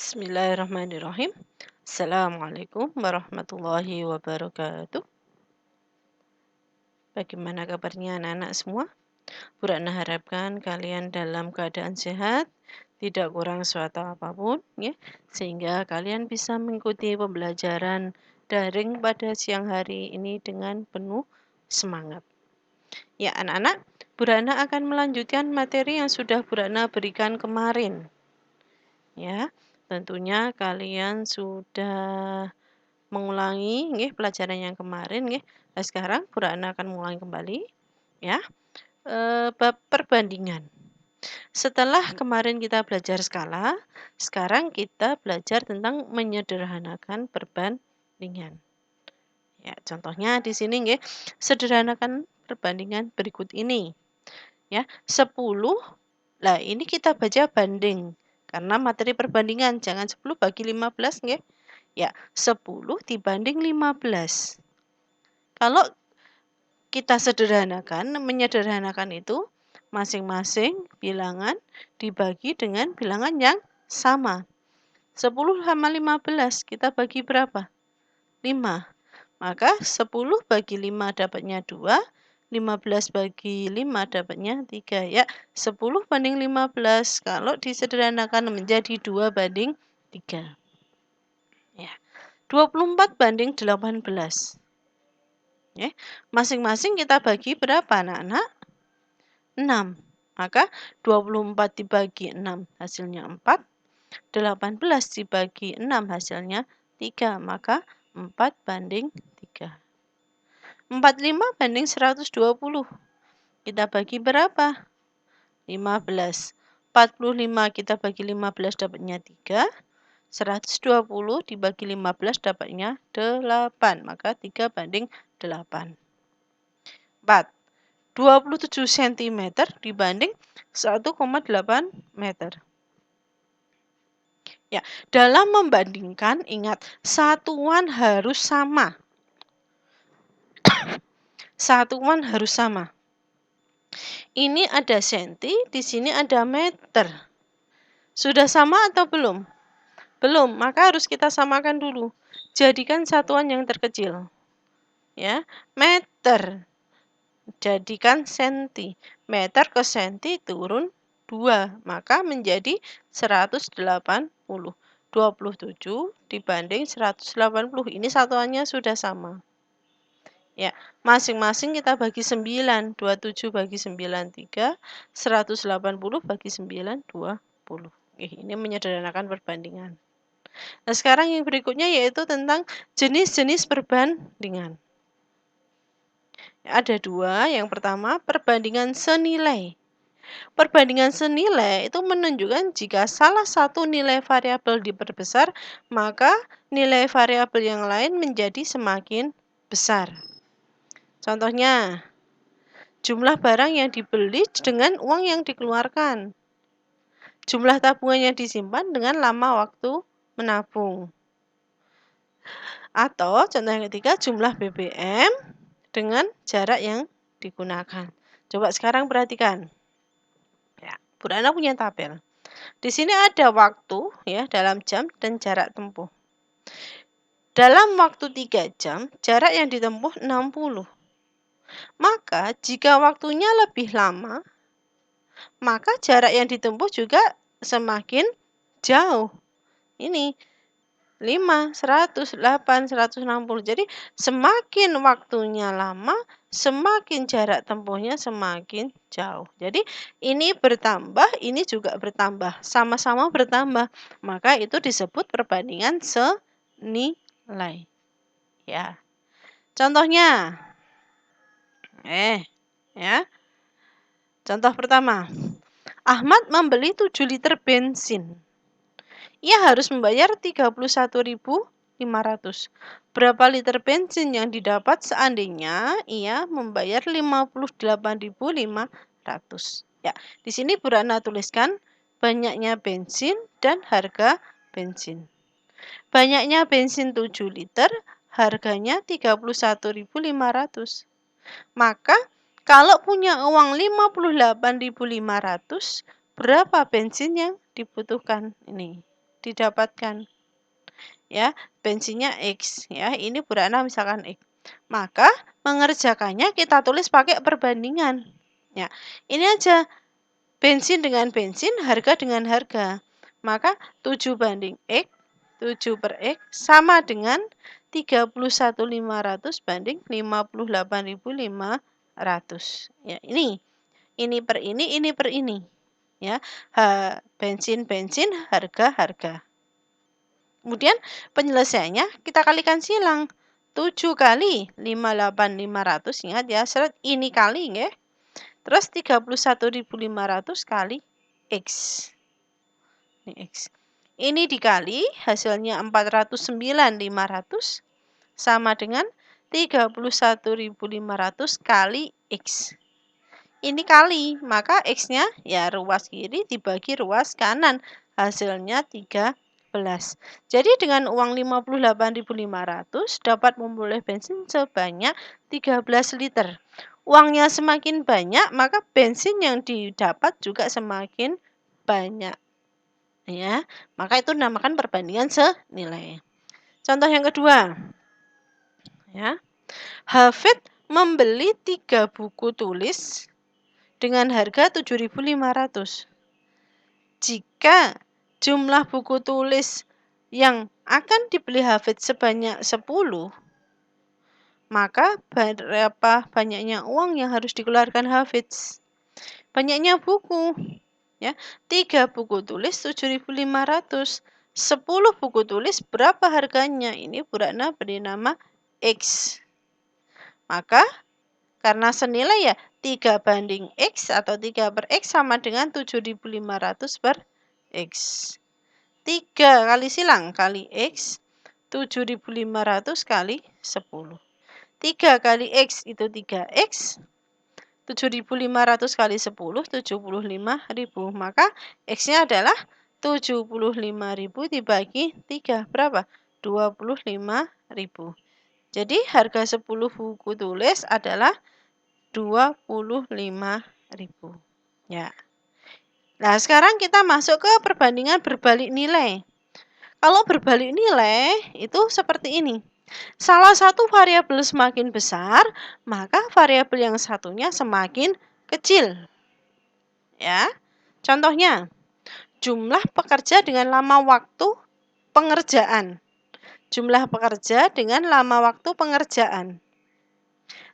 Bismillahirrahmanirrahim. Assalamualaikum warahmatullahi wabarakatuh. Bagaimana kabarnya anak-anak semua? Bu Ratna harapkan kalian dalam keadaan sehat, tidak kurang suatu apapun, ya, sehingga kalian bisa mengikuti pembelajaran daring pada siang hari ini dengan penuh semangat. Ya, anak-anak, Bu Ratna akan melanjutkan materi yang sudah Bu Ratna berikan kemarin. Ya, tentunya kalian sudah mengulangi nggih pelajaran yang kemarin nggih. Nah, sekarang Bu Ratna akan mengulangi kembali ya, bab perbandingan. Setelah kemarin kita belajar skala, sekarang kita belajar tentang menyederhanakan perbandingan. Ya, contohnya di sini nggih, sederhanakan perbandingan berikut ini. Ya, 10. Lah, ini kita baca banding karena materi perbandingan, jangan 10 bagi 15 nggih. Ya, 10 dibanding 15. Kalau kita sederhanakan, menyederhanakan itu masing-masing bilangan dibagi dengan bilangan yang sama. 10 sama 15 kita bagi berapa? 5. Maka 10 bagi 5 dapatnya 2, 15 bagi 5 dapatnya 3. Ya, 10 banding 15 kalau disederhanakan menjadi 2 banding 3. Ya. 24 banding 18. Ya. Masing-masing kita bagi berapa anak-anak? 6. Maka 24 dibagi 6 hasilnya 4. 18 dibagi 6 hasilnya 3. Maka 4 banding 3. 45 banding 120. Kita bagi berapa? 15. 45 kita bagi 15 dapatnya 3. 120 dibagi 15 dapatnya 8. Maka 3 banding 8. 4. 27 cm dibanding 1,8 meter. Ya, dalam membandingkan ingat satuan harus sama. Satuan harus sama. Ini ada senti, di sini ada meter. Sudah sama atau belum? Belum, maka harus kita samakan dulu. Jadikan satuan yang terkecil. Ya, meter. Jadikan senti. Meter ke senti turun 2, maka menjadi 180. 27 dibanding 180. Ini satuannya sudah sama. Ya, masing-masing kita bagi 9. 27 bagi 9, 3. 180 bagi 9, 20. Ini menyederhanakan perbandingan. Nah, sekarang yang berikutnya yaitu tentang jenis-jenis perbandingan. Ada 2. Yang pertama, perbandingan senilai. Perbandingan senilai itu menunjukkan jika salah satu nilai variabel diperbesar, maka nilai variabel yang lain menjadi semakin besar. Contohnya, jumlah barang yang dibeli dengan uang yang dikeluarkan. Jumlah tabungan yang disimpan dengan lama waktu menabung. Atau contoh yang ketiga, jumlah BBM dengan jarak yang digunakan. Coba sekarang perhatikan. Ya, Bu Rana punya tabel. Di sini ada waktu ya dalam jam dan jarak tempuh. Dalam waktu 3 jam, jarak yang ditempuh 60. Maka jika waktunya lebih lama, maka jarak yang ditempuh juga semakin jauh. Ini 5, 100, 8, 160. Jadi semakin waktunya lama, semakin jarak tempuhnya semakin jauh. Jadi ini bertambah, ini juga bertambah. Sama-sama bertambah. Maka itu disebut perbandingan senilai. Ya. Contohnya. Ya. Contoh pertama. Ahmad membeli 7 liter bensin. Ia harus membayar 31.500. Berapa liter bensin yang didapat seandainya ia membayar 58.500? Ya, di sini Bu Rana tuliskan banyaknya bensin dan harga bensin. Banyaknya bensin 7 liter, harganya 31.500. Maka kalau punya uang 58.500, berapa bensin yang dibutuhkan? Ini. didapatkan. Ya, bensinnya X ya. Ini Burana misalkan X. Maka mengerjakannya kita tulis pakai perbandingan. Ya, ini aja bensin dengan bensin, harga dengan harga. Maka 7 banding X, 7 per X sama dengan 31.500 banding 58.500. Ya, ini per ini per ini. Ya, bensin, harga. Kemudian penyelesaiannya kita kalikan silang. 7 kali 58.500, ingat ya, seret ini kali ya. Terus 31.500 kali X. Ini X. Ini dikali hasilnya 409.500 sama dengan 31.500 kali X. Ini kali, maka X-nya ya ruas kiri dibagi ruas kanan. Hasilnya 13. Jadi dengan uang 58.500 dapat memperoleh bensin sebanyak 13 liter. Uangnya semakin banyak, maka bensin yang didapat juga semakin banyak. Ya, maka itu dinamakan perbandingan senilai. Contoh yang kedua. Ya. Hafid membeli 3 buku tulis dengan harga 7.500. Jika jumlah buku tulis yang akan dibeli Hafid sebanyak 10, maka berapa banyaknya uang yang harus dikeluarkan Hafid? Banyaknya buku. Ya, 3 buku tulis 7.500. 10 buku tulis berapa harganya? Ini Burana beri nama X. Maka karena senilai ya 3 banding X atau 3 per X sama dengan 7.500 per X. 3 kali silang kali X, 7.500 kali 10. 3 kali X itu 3X, 7.500 kali 10, 75.000. Maka X-nya adalah 75.000 dibagi 3. Berapa? 25.000. Jadi harga 10 buku tulis adalah 25.000. Ya. Nah, sekarang kita masuk ke perbandingan berbalik nilai. Kalau berbalik nilai itu seperti ini. Salah satu variabel semakin besar, maka variabel yang satunya semakin kecil. Ya. Contohnya, jumlah pekerja dengan lama waktu pengerjaan. Jumlah pekerja dengan lama waktu pengerjaan.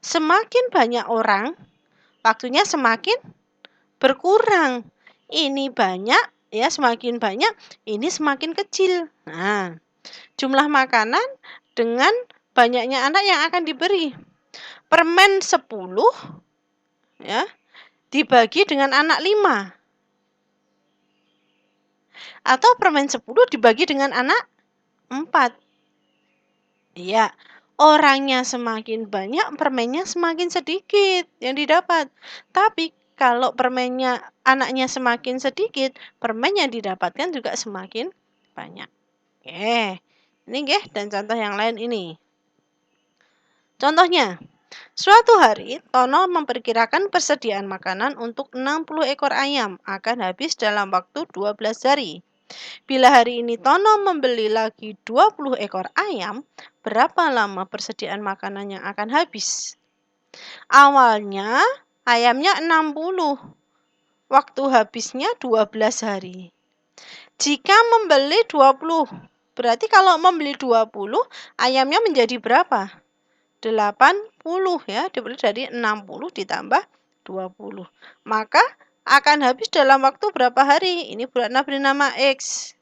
Semakin banyak orang, waktunya semakin berkurang. Ini banyak, ya semakin banyak, ini semakin kecil. Nah, jumlah makanan dengan banyaknya anak yang akan diberi. Permen 10 ya, dibagi dengan anak 5. Atau permen 10 dibagi dengan anak 4. Iya, orangnya semakin banyak, permennya semakin sedikit yang didapat. Tapi kalau permennya anaknya semakin sedikit, permen yang didapatkan juga semakin banyak. Oke, ini dan contoh yang lain ini. Contohnya, suatu hari Tono memperkirakan persediaan makanan untuk 60 ekor ayam akan habis dalam waktu 12 hari. Bila hari ini Tono membeli lagi 20 ekor ayam, berapa lama persediaan makanan yang akan habis? Awalnya ayamnya 60, waktu habisnya 12 hari. Jika membeli 20, berarti kalau membeli 20, ayamnya menjadi berapa? 80 ya, dibeli dari 60 ditambah 20. Maka akan habis dalam waktu berapa hari? Ini Burana beri nama X.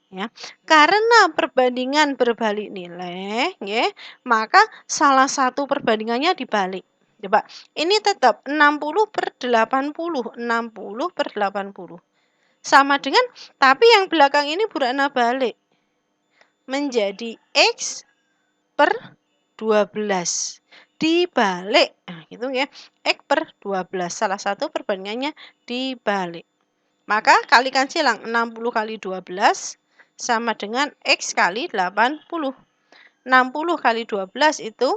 Ya, karena perbandingan berbalik nilai, ya, maka salah satu perbandingannya dibalik. Coba, ini tetap 60 per 80, 60 per 80. Sama dengan, tapi yang belakang ini Burana balik. Menjadi X per 12. Dibalik, nah, gitu ya, X per 12. Salah satu perbandingannya dibalik. Maka kalikan silang 60 kali 12 sama dengan X kali 80. 60 kali 12 itu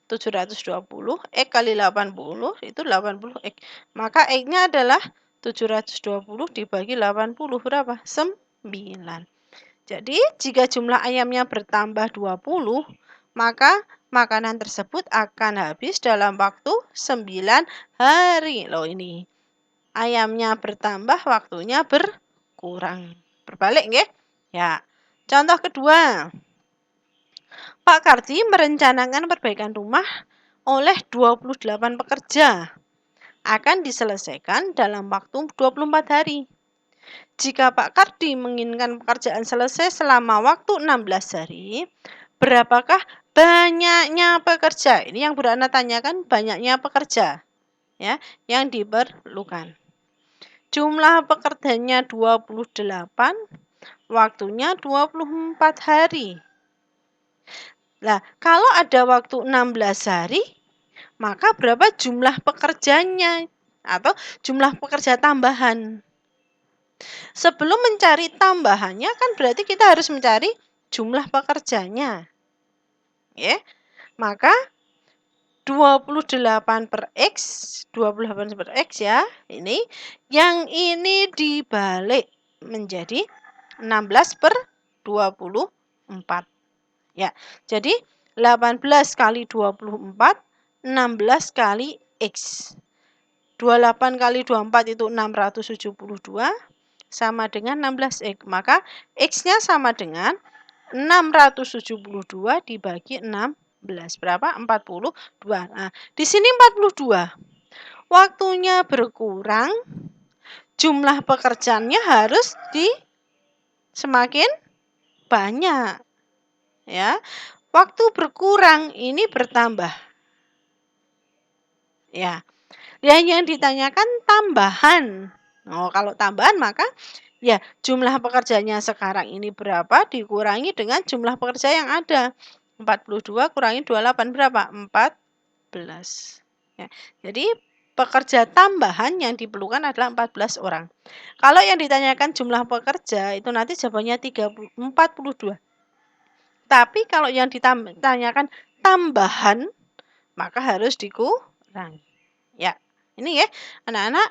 720, X kali 80 itu 80X. Maka X-nya adalah 720 dibagi 80 berapa? 9. Jadi, jika jumlah ayamnya bertambah 20, maka makanan tersebut akan habis dalam waktu 9 hari. Loh ini, ayamnya bertambah, waktunya berkurang. Berbalik nggih? Ya. Contoh kedua, Pak Kardi merencanakan perbaikan rumah oleh 28 pekerja. Akan diselesaikan dalam waktu 24 hari. Jika Pak Kardi menginginkan pekerjaan selesai selama waktu 16 hari, berapakah banyaknya pekerja? Ini yang Bu Ratna tanyakan, banyaknya pekerja ya yang diperlukan. Jumlah pekerjanya 28, waktunya 24 hari. Nah, kalau ada waktu 16 hari, maka berapa jumlah pekerjanya atau jumlah pekerja tambahan? Sebelum mencari tambahannya kan berarti kita harus mencari jumlah pekerjanya. Ya. Maka 28 per X, 28 per X ya, ini. Yang ini dibalik menjadi 16 per 24. Ya, jadi 18 kali 24, 16 kali X. 28 kali 24 itu 672, sama dengan 16X. Maka X-nya sama dengan 672 dibagi 16. Berapa? 42. Nah, di sini 42. Waktunya berkurang, jumlah pekerjaannya harus semakin banyak. Ya. Waktu berkurang, ini bertambah. Ya. Yang ditanyakan tambahan. Oh, kalau tambahan maka ya jumlah pekerjanya sekarang ini berapa dikurangi dengan jumlah pekerja yang ada. 42 kurangi 28 berapa? 14. Ya. Jadi pekerja tambahan yang diperlukan adalah 14 orang. Kalau yang ditanyakan jumlah pekerja itu nanti jawabannya 42. Tapi kalau yang ditanyakan tambahan maka harus dikurangi. Ya. Ini ya, anak-anak,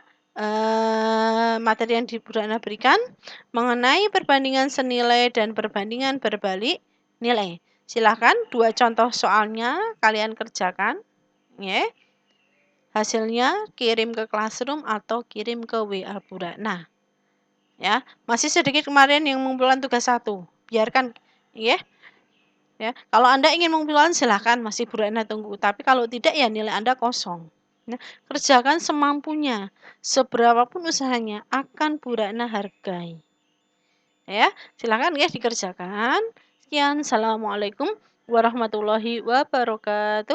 materi yang Bu Ratna berikan mengenai perbandingan senilai dan perbandingan berbalik nilai. Silakan 2 contoh soalnya kalian kerjakan, ya. Hasilnya kirim ke Classroom atau kirim ke WA Bu Ratna. Ya, masih sedikit kemarin yang mengumpulkan tugas 1. Biarkan, ya. Ya, kalau Anda ingin mengumpulkan silakan, masih Bu Ratna tunggu. Tapi kalau tidak ya nilai Anda kosong. Nah, kerjakan semampunya. Seberapapun usahanya akan Bu Ratna hargai. Ya, silakan ya dikerjakan. Sekian, Assalamualaikum warahmatullahi wabarakatuh.